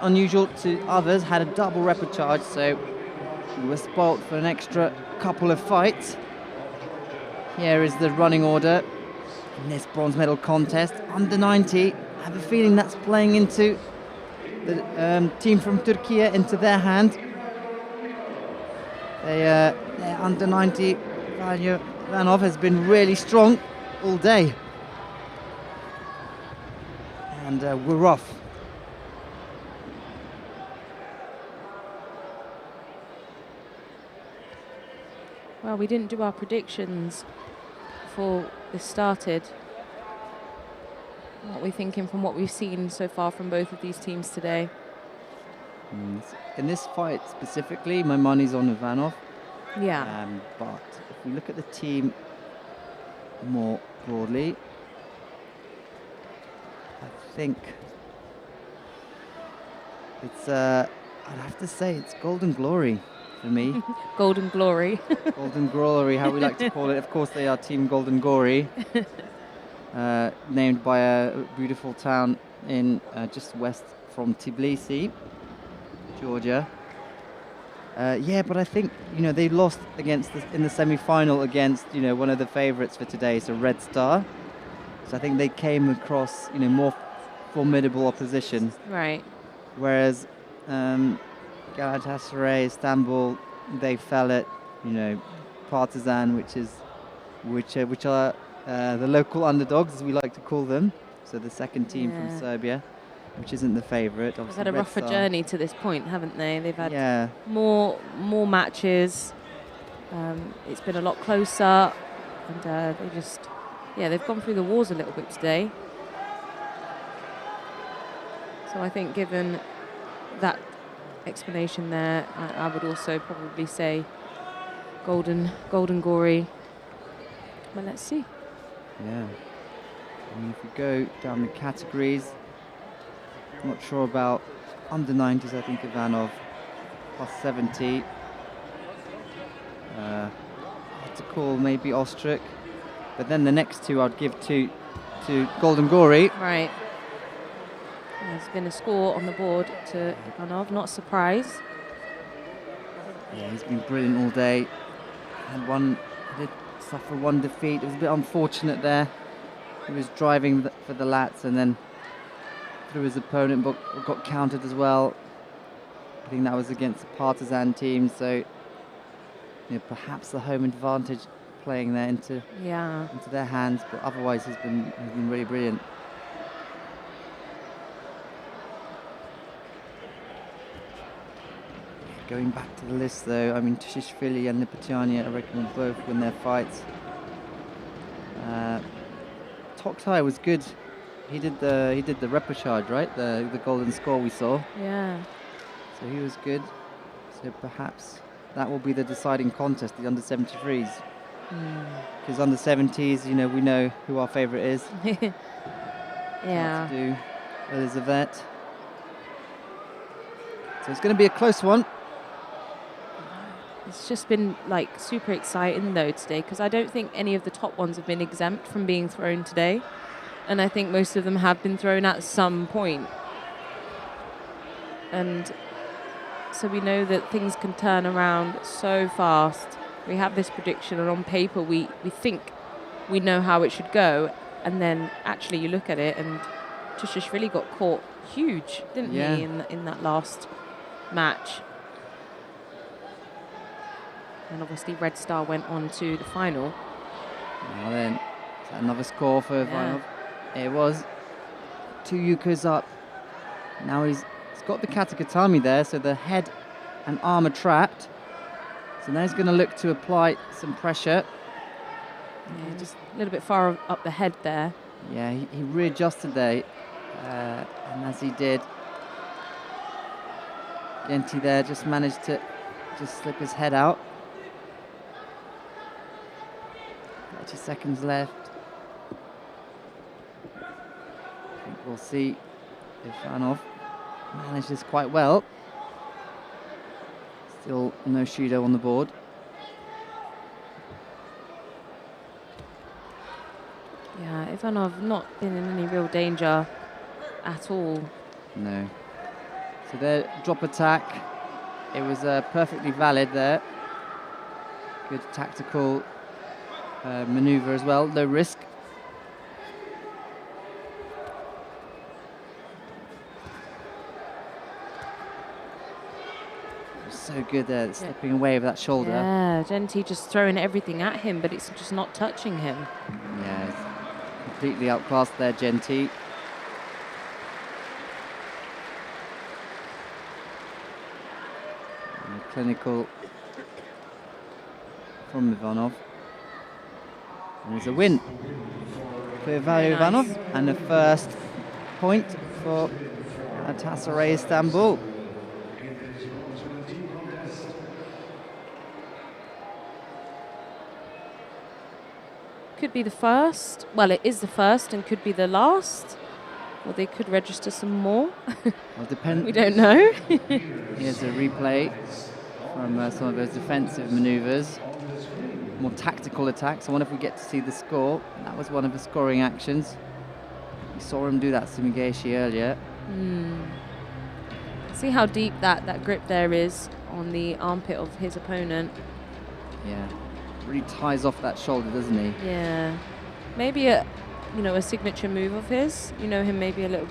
Unusual to others, had a double repechage, so we were spoilt for an extra couple of fights. Here is the running order in this bronze medal contest. Under 90, I have a feeling that's playing into the team from Turkey, into their hand. Their under 90, Vanya Ivanov has been really strong all day. And we're off. Well, we didn't do our predictions before this started. What are we thinking from what we've seen so far from both of these teams today? In this fight specifically, my money's on Ivanov. Yeah. But if we look at the team more broadly, I think it's, I'd have to say it's Golden Glory for me. Golden Glory. Golden Glory, how we like to call it. Of course, they are Team Golden Glory, named by a beautiful town in just west from Tbilisi, Georgia. Yeah, but I think, they lost in the semi-final against, one of the favourites for today, so Red Star. So I think they came across, more formidable opposition. Right. Whereas Galatasaray, Istanbul, they fell at, Partizan, which are the local underdogs, as we like to call them. So the second team from Serbia, which isn't the favourite. They've had a rougher journey to this point, haven't they? They've had more matches. It's been a lot closer, and they've gone through the wars a little bit today. So I think, given that explanation there, I would also probably say Golden Glory. Well, let's see. Yeah. I mean, if we go down the categories, I'm not sure about under 90s. I think Ivanov plus 70. Hard to call, maybe Ostrich. But then the next two I'd give to Golden Glory. Right. There's been a score on the board to Ivanov, not surprised. Yeah, he's been brilliant all day. Did suffer one defeat. It was a bit unfortunate there. He was driving for the lats and then through his opponent, but got countered as well. I think that was against the Partizan team, so perhaps the home advantage playing there into their hands. But otherwise, he's been really brilliant. Going back to the list, though, I mean, Tushishvili and Lipatiania, I reckon, will both win their fights. Toktai was good. He did the repechage, right? The golden score we saw. Yeah. So he was good. So perhaps that will be the deciding contest, the under 73s. Because under 70s, we know who our favourite is. Yeah. To do Elizabeth. So it's going to be a close one. It's just been super exciting though today, because I don't think any of the top ones have been exempt from being thrown today, and I think most of them have been thrown at some point. And so we know that things can turn around so fast. We have this prediction, and on paper we think we know how it should go, and then actually you look at it, and Tushishvili got caught huge, didn't he, in that last match. And obviously Red Star went on to the final. Now then, is that another score for Ivanov? It was. 2 yukas up. Now he's got the katakatami there, so the head and arm are trapped. So now he's going to look to apply some pressure. Yeah, just a little bit far up the head there. Yeah, he readjusted there. And as he did, Genti there just managed to just slip his head out. 30 seconds left. I think we'll see if Ivanov manages quite well. Still no Judo on the board. Yeah, Ivanov not been in any real danger at all. No. So their drop attack, it was perfectly valid there. Good tactical maneuver as well, low risk. So good there, slipping away with that shoulder. Yeah, Genti just throwing everything at him, but it's just not touching him. Yeah, it's completely outclassed there, Genti. And clinical from Ivanov. And there's a win for Valio Ivanov, and the first point for Galatasaray Istanbul. Could be the first. Well, it is the first and could be the last. Or they could register some more. Well, depends. We don't know. Here's a replay from some of those defensive maneuvers. More tactical attacks. I wonder if we get to see the score. That was one of the scoring actions. We saw him do that to Mugeshi earlier. See how deep that grip there is on the armpit of his opponent. Yeah. Really ties off that shoulder, doesn't he? Yeah, maybe a signature move of his. You know him maybe a little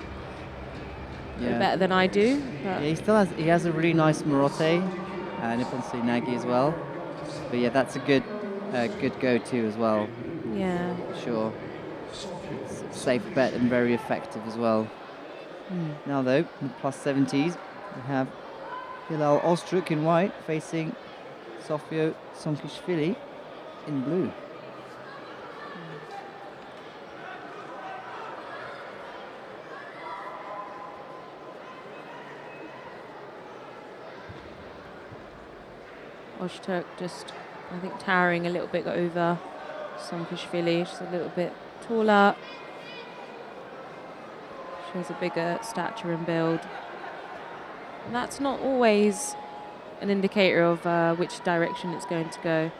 better than I do. But Yeah, he has a really nice Morote and Nippon Nagi as well. But yeah, that's a good go-to as well. Yeah, Sure. It's a safe bet and very effective as well. Now though, in the plus 70s, we have Hilal Ostruk in white facing Sofio Sonkishvili in blue. Ozturk just, I think, towering a little bit over Sonkishvili. She's a little bit taller. She has a bigger stature and build. And that's not always an indicator of which direction it's going to go.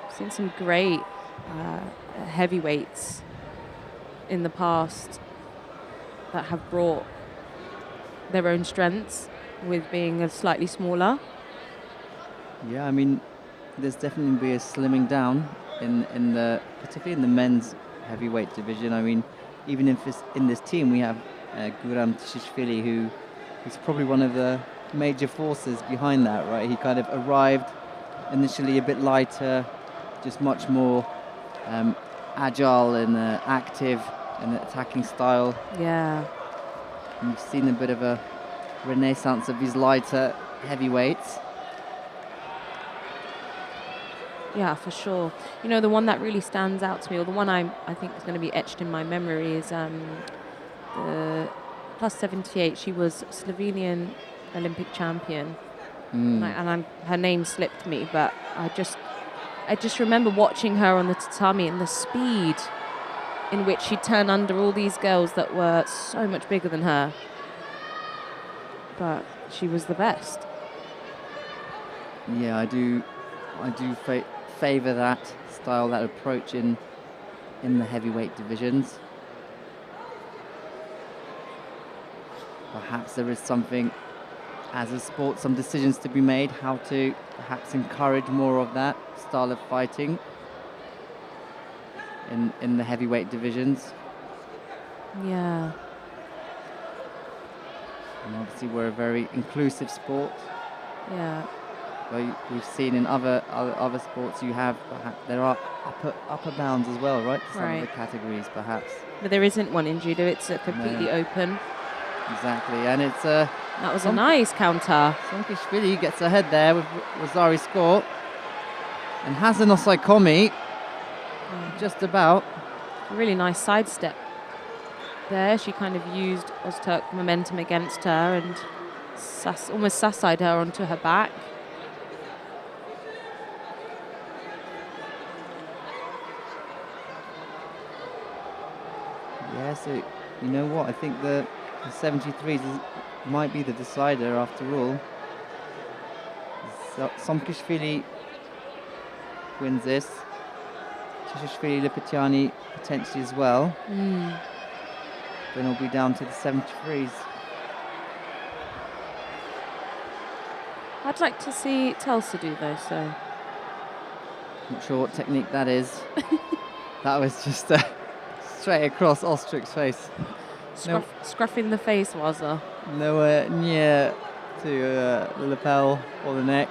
I've seen some great heavyweights in the past that have brought their own strengths with being a slightly smaller. Yeah, I mean, there's definitely be a slimming down in the particularly in the men's heavyweight division. I mean, even in this team we have Guram Tishishvili, who is probably one of the major forces behind that, right? He kind of arrived initially a bit lighter, just much more agile and active in the attacking style. Yeah. And we've seen a bit of a renaissance of these lighter heavyweights. Yeah, for sure. You know, the one that really stands out to me, or the one I think is going to be etched in my memory, is the plus 78. She was Slovenian Olympic champion, and her name slipped me, but I just remember watching her on the tatami and the speed in which she turned under all these girls that were so much bigger than her. But she was the best. Yeah, I do favour that style, that approach in the heavyweight divisions. Perhaps there is something, as a sport, some decisions to be made, how to perhaps encourage more of that style of fighting in the heavyweight divisions. Yeah. And obviously we're a very inclusive sport. Yeah. Well, we've seen in other sports there are upper bounds as well, right? Some of the categories, perhaps. But there isn't one in judo. It's completely open. Exactly, and it's that was a nice counter. Sonkishvili gets ahead there with Rosari score, and has an Osaikomi. Just about. A really nice sidestep there. She kind of used Ozturk momentum against her and almost sassayed her onto her back. Yeah, so you know what? I think the 73s might be the decider after all. So, Sonkishvili wins this. Tishishvili Lipitiani potentially as well. Then it'll be down to the 73s. I'd like to see Tulsa do though, so. Not sure what technique that is. That was just straight across Ostrich's face. Scruffing the face, was there? Nowhere near to the lapel or the neck.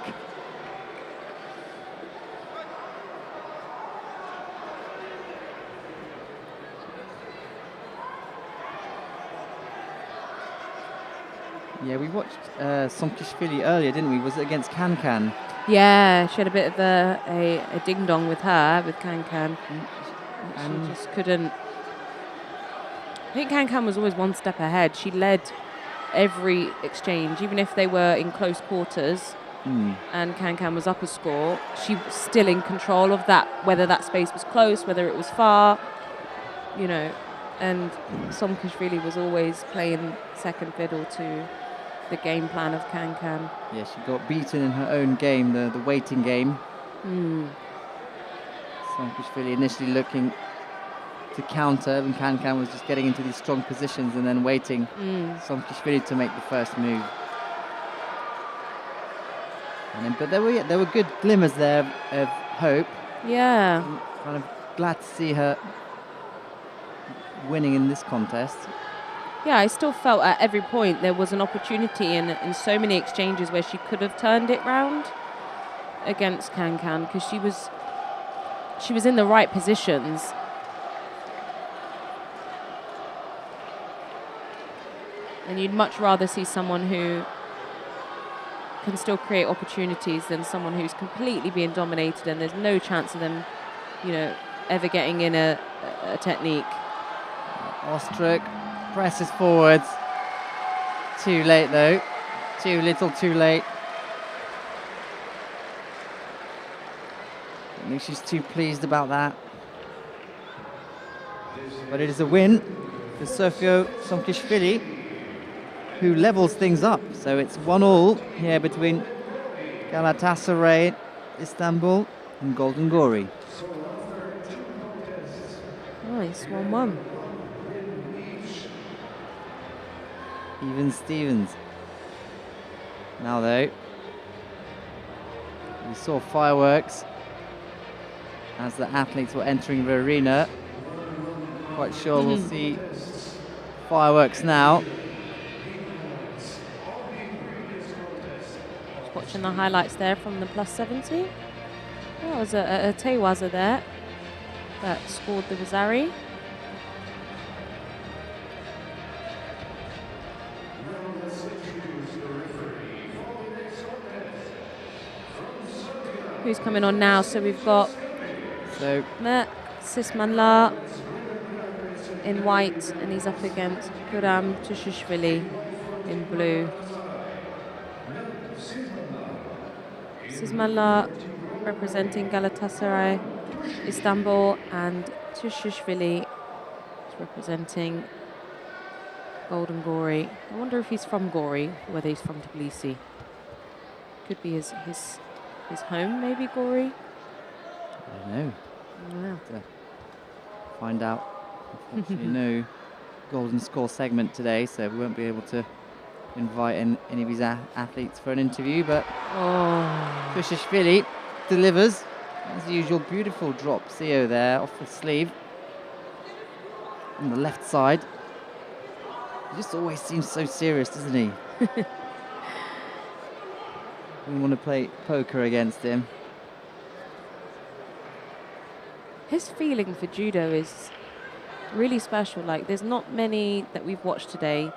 Yeah, we watched Somkishvili earlier, didn't we? Was it against Can? Yeah, she had a bit of a ding-dong with her, with Can. She just couldn't. I think Can was always one step ahead. She led every exchange, even if they were in close quarters and Can was up a score, she was still in control of that, whether that space was close, whether it was far, you know, and Somkishvili was always playing second fiddle to the game plan of Can. Yeah, she got beaten in her own game, the waiting game. Somkishvili initially looking to counter, and Can was just getting into these strong positions and then waiting Somkishvili to make the first move. And then, but there were good glimmers there of hope. Yeah. I'm kind of glad to see her winning in this contest. Yeah, I still felt at every point there was an opportunity in so many exchanges where she could have turned it round against Can because she was in the right positions. And you'd much rather see someone who can still create opportunities than someone who's completely being dominated and there's no chance of them, you know, ever getting in a technique. Ostrich presses forwards. Too late though. Too little, too late. I think she's too pleased about that. But it is a win for Sofia Somkishvili, who levels things up. So it's 1-1 here between Galatasaray Istanbul and Golden Gori. Nice, 1-1. Even Stevens. Now though, we saw fireworks as the athletes were entering the arena. Quite sure we'll see fireworks now. Watching the highlights there from the +70. That was a Tewaza there that scored the Vazari. Who's coming on now? So we've got Mert Sismanla in white, and he's up against Guram Tushishvili in blue. Sismanla representing Galatasaray Istanbul, and Tushishvili is representing Golden Gori. I wonder if he's from Gori, whether he's from Tbilisi. Could be his home, maybe, Gori? I don't know. Yeah. Find out. Unfortunately, no golden score segment today, so we won't be able to invite any of these athletes for an interview, but Tushishvili delivers. As usual, beautiful drop CO there off the sleeve on the left side. He just always seems so serious, doesn't he? We want to play poker against him. His feeling for judo is really special. Like, there's not many that we've watched today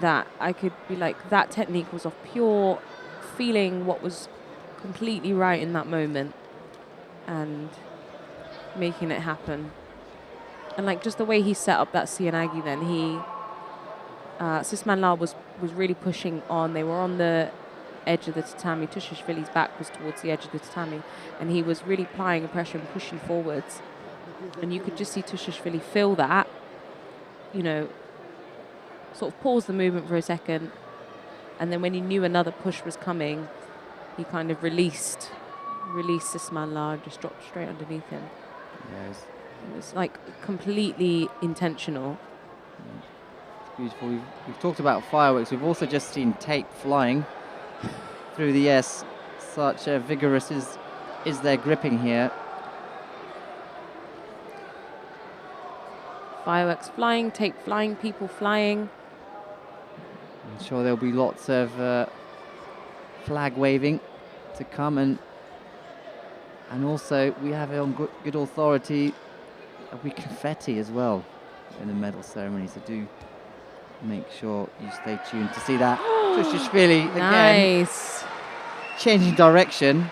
that I could be like, that technique was of pure feeling what was completely right in that moment and making it happen. And like just the way he set up that Sianagi, then he Sismanla was really pushing on. They were on the edge of the tatami. Tushishvili's back was towards the edge of the tatami, and he was really applying a pressure and pushing forwards. And you could just see Tushishvili feel that, you know, sort of pause the movement for a second, and then when he knew another push was coming, he kind of released Sismanla and just dropped straight underneath him. Yes. It was like completely intentional. It's beautiful. We've talked about fireworks. We've also just seen tape flying through the S. Such a vigorous is their gripping here. Fireworks flying, tape flying, people flying. I'm sure there'll be lots of flag waving to come, and also we have it on good authority. There'll be confetti as well in the medal ceremony, so do make sure you stay tuned to see that. Tushishvili again, Nice. changing direction,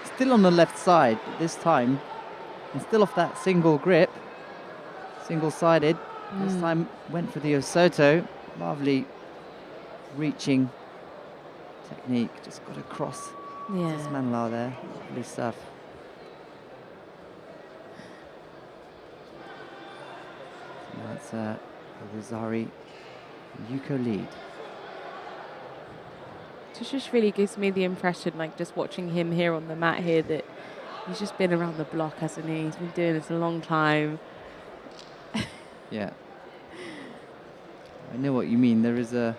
still on the left side this time, and still off that single grip, single-sided. This time went for the Osoto. Lovely reaching technique, just got across. Yeah. Manla there, lovely stuff. So that's the Rosari Yuko lead. Tushishvili gives me the impression, like just watching him here on the mat here, that he's just been around the block, hasn't he? He's been doing this a long time. Yeah. I know what you mean. There is an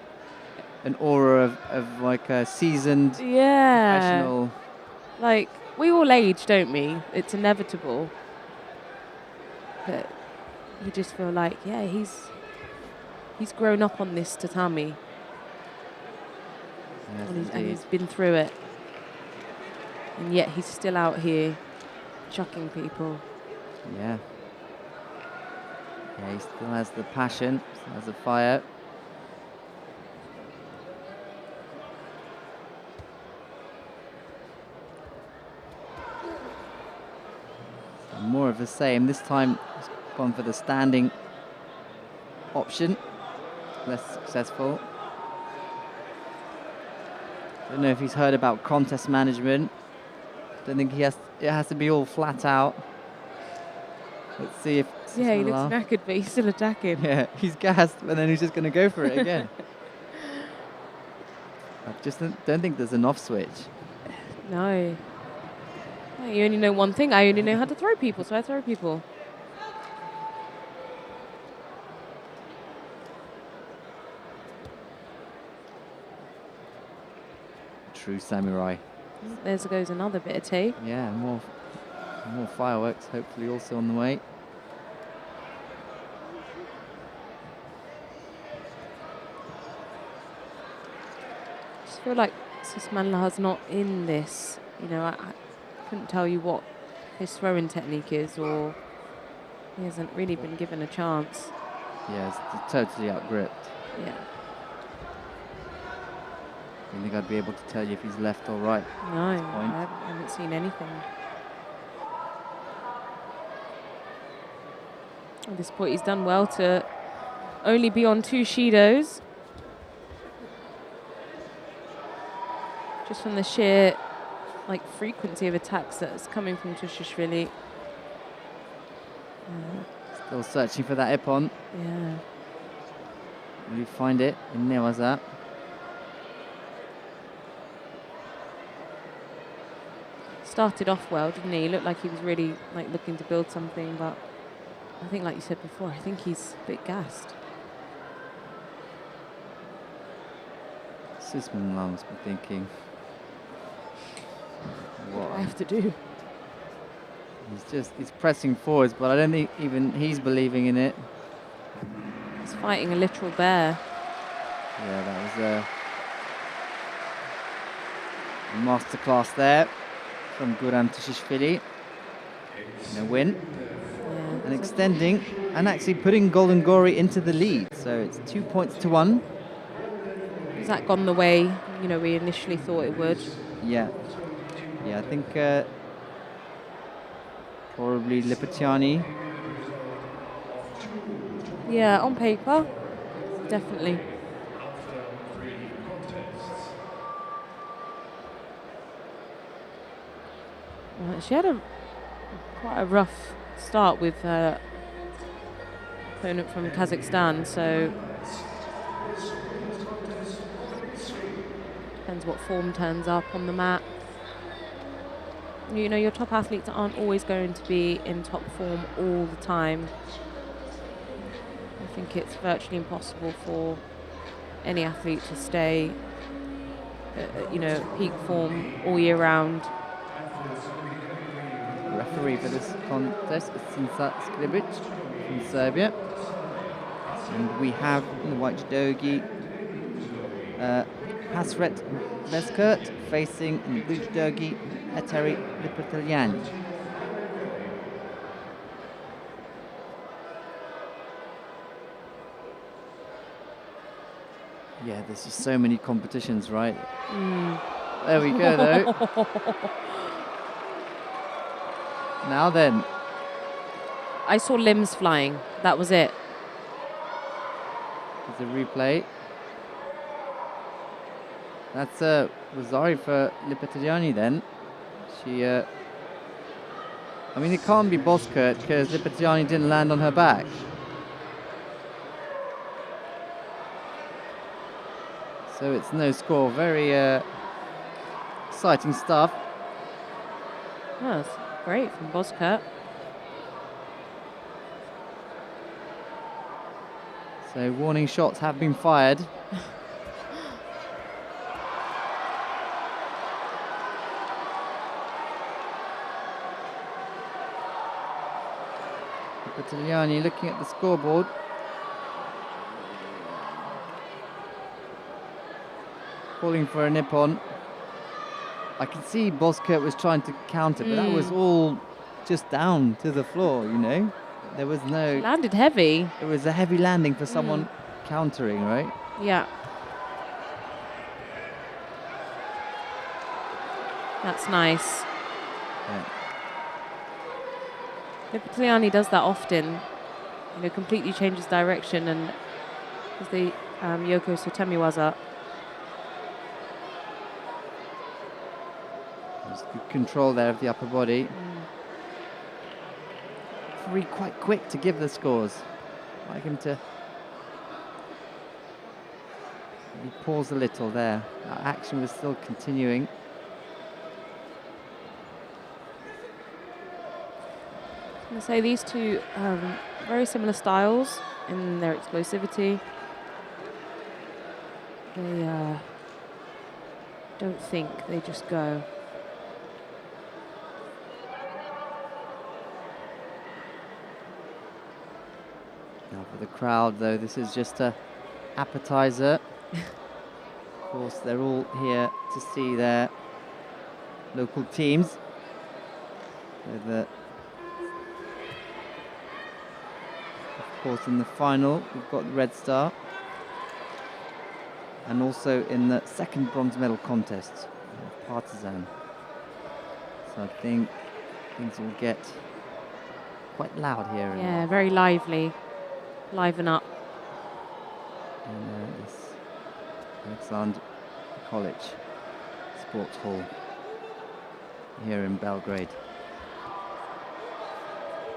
aura of like a seasoned professional. Like, we all age, don't we? It's inevitable. But you just feel like, yeah, he's grown up on this tatami. Yes, And he's been through it. And yet he's still out here chucking people. Yeah. Yeah, he still has the passion, still has the fire. So more of the same. This time he's gone for the standing option. Less successful. Don't know if he's heard about contest management. Don't think it has to be all flat out. Let's see if... Yeah, he looks knackered, but he's still attacking. Yeah, he's gassed, and then he's just going to go for it again. I just don't think there's an off switch. No. No, you only know one thing. I only know how to throw people, so I throw people. True samurai. There goes another bit of tape. Yeah, more fireworks, hopefully also on the way. I just feel like Susmanla's not in this. You know, I couldn't tell you what his throwing technique is, or he hasn't really been given a chance. Yeah, it's totally outgripped. Yeah. I think I'd be able to tell you if he's left or right. No, I haven't seen anything. At this point, he's done well to only be on 2 Shidos. Just from the sheer frequency of attacks that's coming from Tushishvili. Still searching for that ippon. Yeah. Will you find it in Newaza? Started off well, didn't he? He looked like he was really looking to build something, but I think, like you said before, I think he's a bit gassed. Susmanla must be thinking, what I have to do. He's pressing forwards, but I don't think even he's believing in it. He's fighting a literal bear. Yeah, that was a masterclass there from Guram Tushishvili. And a win. Yeah. And extending and actually putting Golden Gory into the lead. So it's 2 points to 1. Has that gone the way we initially thought it would? Yeah. Yeah, I think probably Lipatiani. Yeah, on paper, definitely. She had quite a rough start with her opponent from Kazakhstan, so depends what form turns up on the mat. Your top athletes aren't always going to be in top form all the time. I think it's virtually impossible for any athlete to stay peak form all year round. Referee for this contest is Sinsa Skribic from Serbia. And we have in the white judogi Hasret Veskert facing in the blue judogi Etteri Lipitiliani. Yeah, there's just so many competitions, right? There we go, though. Now then. I saw limbs flying. That was it. There's a replay. That's Rosario for Lipitiliani then. She, I mean, it can't be Boskert because Lipitiliani didn't land on her back. So it's no score. Very exciting stuff. Oh, that's great from Boskert. So warning shots have been fired. Lipitiliani looking at the scoreboard. Calling for a nip-on. I can see Boskert was trying to counter, but that was all just down to the floor, you know? There was no... Landed heavy. It was a heavy landing for someone countering, right? Yeah. That's nice. Yeah. Lipitiliani does that often. Completely changes direction and does the Yoko Sotemiwaza. There's good control there of the upper body. Referee quite quick to give the scores. I'd like him to pause a little there. That action was still continuing. I'm going to say these two very similar styles in their explosivity. They don't think, they just go. Now for the crowd, though, this is just a appetizer. Of course, they're all here to see their local teams. Of course, in the final, we've got the Red Star. And also in the second bronze medal contest, Partizan. So I think things will get quite loud here. Yeah, very lively. Liven up. In this Alexander College Sports Hall here in Belgrade.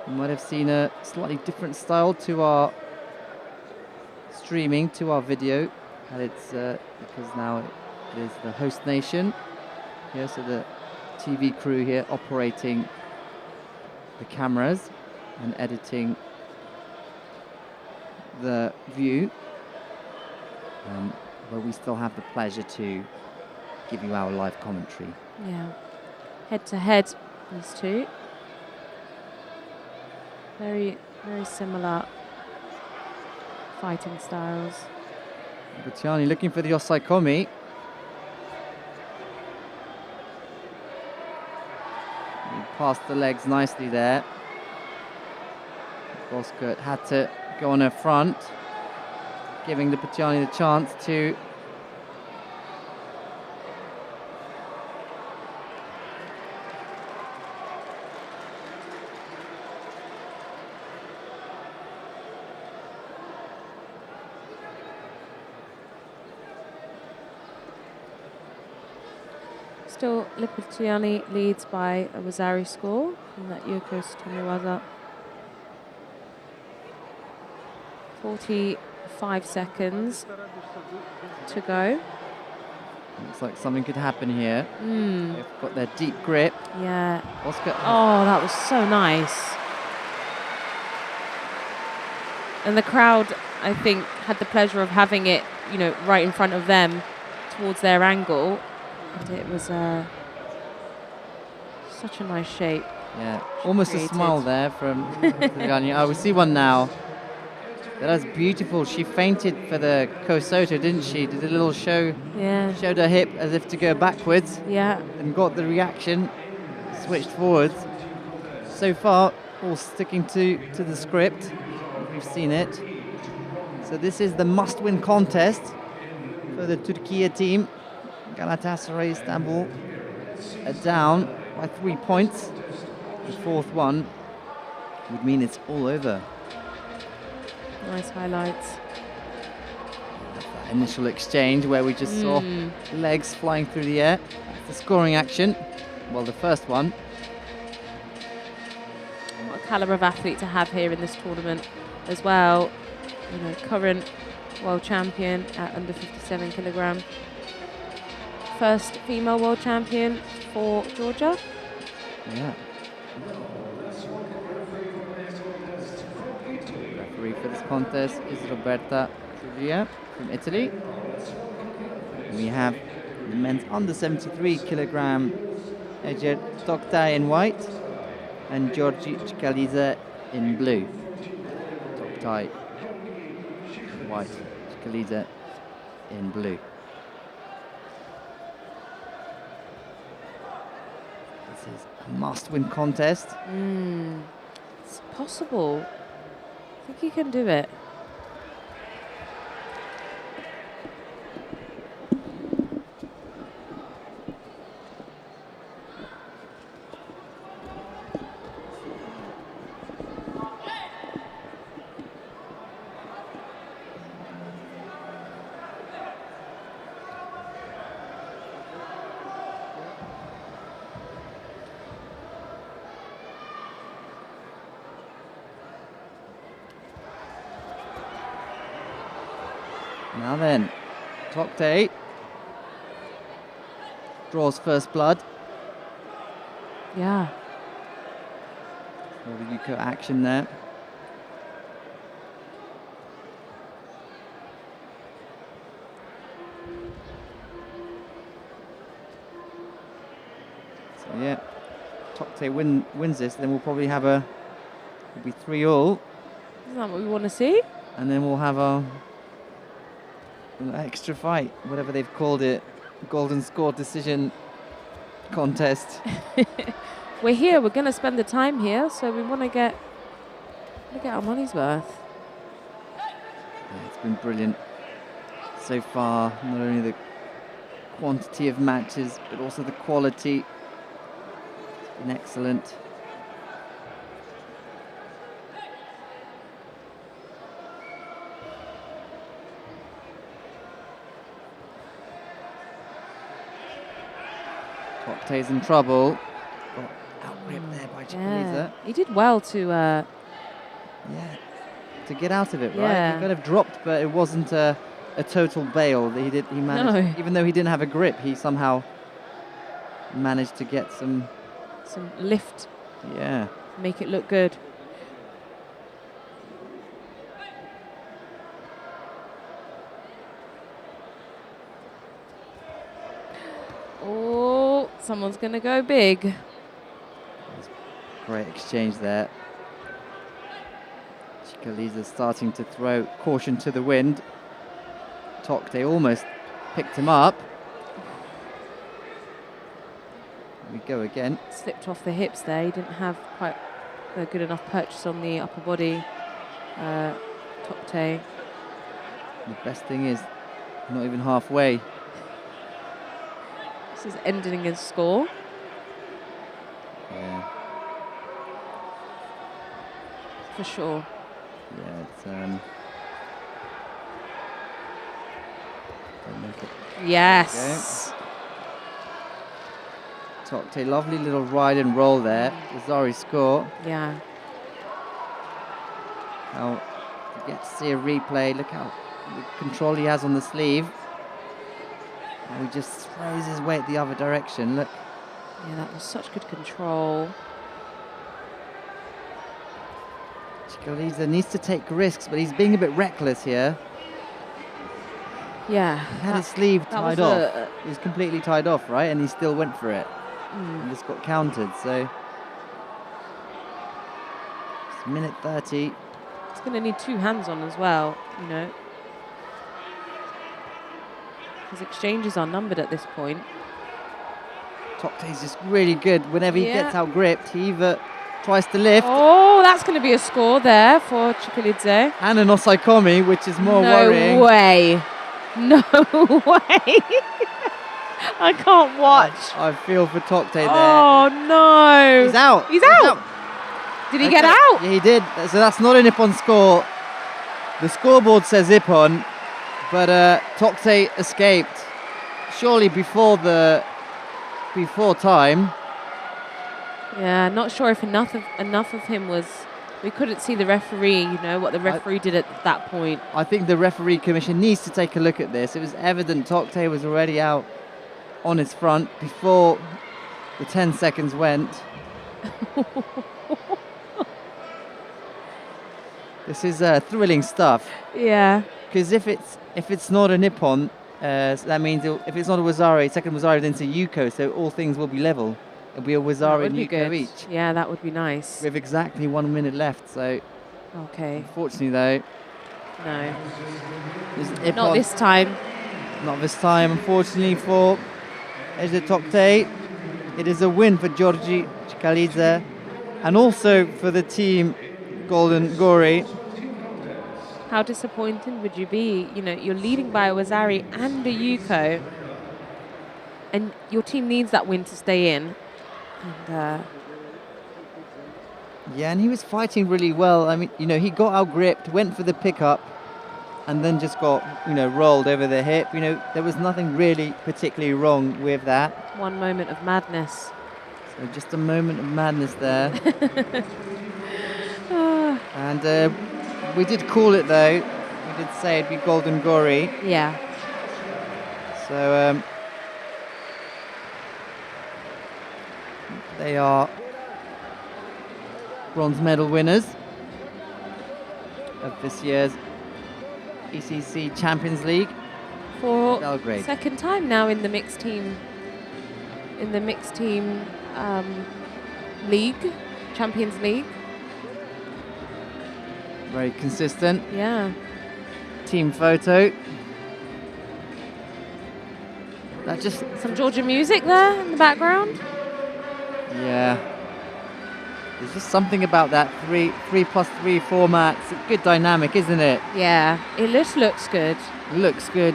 You might have seen a slightly different style to our streaming, to our video, and it's because now it is the host nation here, so the TV crew here operating the cameras and editing the view, but we still have the pleasure to give you our live commentary. Yeah, head to head, these two. Very, very similar fighting styles. Butiani looking for the Osaikomi. He passed the legs nicely there. Boskert had to go on her front, giving the Butiani the chance to Still, Lipitiliani leads by a Rosario score in that Yoko Sotemiwaza. 45 seconds to go. Looks like something could happen here. They've got their deep grip. Yeah. Oscar. Oh, that was so nice. And the crowd, I think, had the pleasure of having it, right in front of them towards their angle, and it was such a nice shape. Yeah, almost created. a smile there from Tirgania. Oh, we see one now. That was beautiful. She fainted for the Kosoto, didn't she? Did a little show. Yeah. Showed her hip as if to go backwards. Yeah. And got the reaction. Switched forwards. So far, all sticking to the script. We've seen it. So this is the must-win contest for the Turkey team. Galatasaray Istanbul are down by 3 points. The fourth one would mean it's all over. Nice highlights. That initial exchange where we just saw legs flying through the air. That's the scoring action. Well, the first one. What a calibre of athlete to have here in this tournament as well. You know, current world champion at under 57 kilogram. First female world champion for Georgia. Yeah. Referee for this contest is Roberta Giulia from Italy. We have the men's under 73 kilogram Ece Toktay in white and Georgi Chikaliza in blue. Toktay in white, Chikaliza in blue. This is a must-win contest. It's possible. I think you can do it. Now then, Toktay draws first blood. Yeah. So the Yuko action there. So yeah, Toktay wins this, then we'll probably have it'll be 3-all. Isn't that what we want to see? And then we'll have an extra fight, whatever they've called it, golden score decision contest. We're here, we're going to spend the time here, so we want to get our money's worth. Yeah, it's been brilliant so far, not only the quantity of matches, but also the quality. It's been excellent. Toktay's in trouble. Got out-ripped there by Chikaliza. Yeah. He did well to... Yeah, to get out of it, right? Yeah. He could have dropped, but it wasn't a total bail. He managed, No. even though he didn't have a grip, he somehow managed to get some lift. Yeah. Make it look good. Oh, someone's going to go big. Great exchange there. Chikaliza starting to throw caution to the wind. Toktay almost picked him up. Here we go again. Slipped off the hips there. He didn't have quite a good enough purchase on the upper body. Toktay. The best thing is, not even halfway. This is ending in score. Yeah. For sure. Yeah, it's don't make it. Yes. Toktay, lovely little ride and roll there. The Zari score. Yeah. Now, you get to see a replay. Look how the control he has on the sleeve. And he just throws his weight the other direction. Look. Yeah, that was such good control. Chikaliza needs to take risks, but he's being a bit reckless here. Yeah. He had his sleeve that was tied off. He was completely tied off, right? And he still went for it. And just got countered, so... It's minute 30. It's going to need 2 hands on as well, you know. His exchanges are numbered at this point. Tokte's just really good. Whenever he gets out gripped, he either tries to lift. Oh, that's going to be a score there for Chikalidze. And an osaikomi, which is more worrying. No way. No way. I can't watch. I feel for Tokte there. Oh, no. He's out. He's out. Did he get out? Yeah, he did. So that's not an Ippon score. The scoreboard says Ippon, but Tokte escaped. Surely before time. Yeah, not sure if enough of him was. We couldn't see the referee. You know what the referee did at that point. I think the referee commission needs to take a look at this. It was evident Tokte was already out on his front before the 10 seconds went. This is thrilling stuff. Yeah. Because if it's not a Nippon, so that means if it's not a Wazari, second Wazari, then it's a Yuko, so all things will be level. It'll be a Wazari and Yuko each. Yeah, that would be nice. With exactly 1 minute left, so... Okay. Unfortunately, though... No. Not this time. Not this time, unfortunately, for Ejder Tokte. It is a win for Georgi Chikalidze, and also for the team Golden Gori. How disappointed would you be? You know, you're leading by a Wazari and a Yuko, and your team needs that win to stay in. And, yeah, and he was fighting really well. I mean, you know, he got out gripped, went for the pickup, and then just got, you know, rolled over the hip. You know, there was nothing really particularly wrong with that. One moment of madness. So just a moment of madness there. And we did call it, though. We did say it'd be Golden Gori. Yeah. So they are bronze medal winners of this year's ECC Champions League for Belgrade. Second time now in the mixed team league, Champions League. Very consistent. Yeah. Team photo. That just some Georgian music there in the background. Yeah. There's just something about that 3+3 format. It's a good dynamic, isn't it? Yeah, it looks good. It looks good.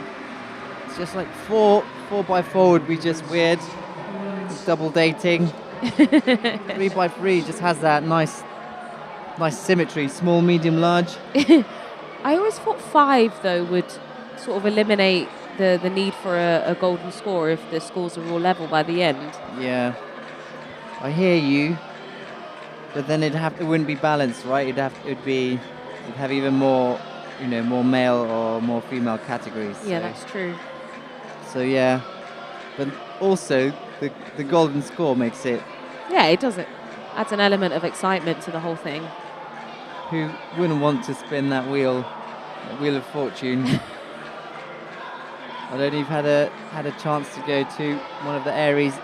It's just like 4x4 would be just weird. Double dating. 3x3 just has that nice symmetry. Small, medium, large. I always thought 5 though would sort of eliminate the need for a golden score if the scores are all level by the end. Yeah. I hear you. But then it wouldn't be balanced, right? You'd have even more, you know, more male or more female categories. Yeah, so. that's true. So yeah, but also the golden score makes it. Yeah, it does. It adds an element of excitement to the whole thing. Who wouldn't want to spin that wheel of fortune? I don't even had a chance to go to one of the Aries